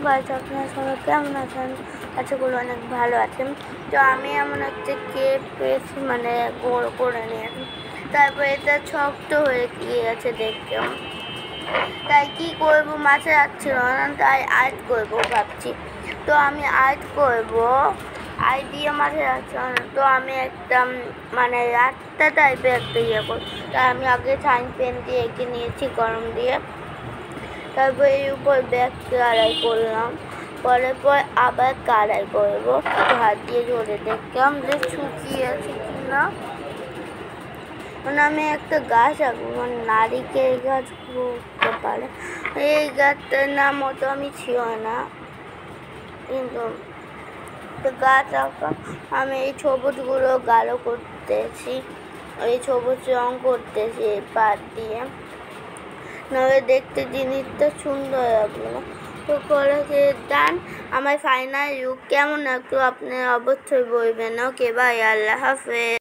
গাছ আপনারা সবাই কেমন আছেন? আশা করি অনেক ভালো আছেন। তো আমি এমন একটা কেক পেয়েছি, মানে গোল করে নিয়েছি, তারপর এটা শক্ত হয়ে গিয়েছে দেখতে। তাই কি করবো, মাথায় আসছিল না, তাই আর্ট করবো ভাবছি। তো আমি আর্ট করবো, আইডিয়া মাথায় আসছে না। তো আমি একটা মানে রাস্তা টাইপের একটা ইয়ে করবো। তাই আমি আগে সাইন পেন দিয়ে এঁকে নিয়েছি গরম দিয়ে, তারপর এর উপর ব্যাগ কালার করলাম, পরে আবার কালার করবো, হাত দিয়ে ধরে দেখলাম যে শুকিয়েছে কিনা। মানে আমি একটা গাছ আঁকবো, মানে নারিকেল গাছ হতে পারে। এই গাছটার নাম মতো আমি ছিল না, কিন্তু গাছ আঁকা। আমি এই সবুজগুলো গাঢ় করতেছি, এই সবুজ রং করতেছি এই পাত দিয়ে, নাহলে দেখতে জিনিসটা সুন্দর লাগবে না। তো করে ডান। আমার ফাইনাল লুক কেমন লাগতো আপনারা অবশ্যই বলবেন। ওকে, বাই, আল্লাহ হাফেজ।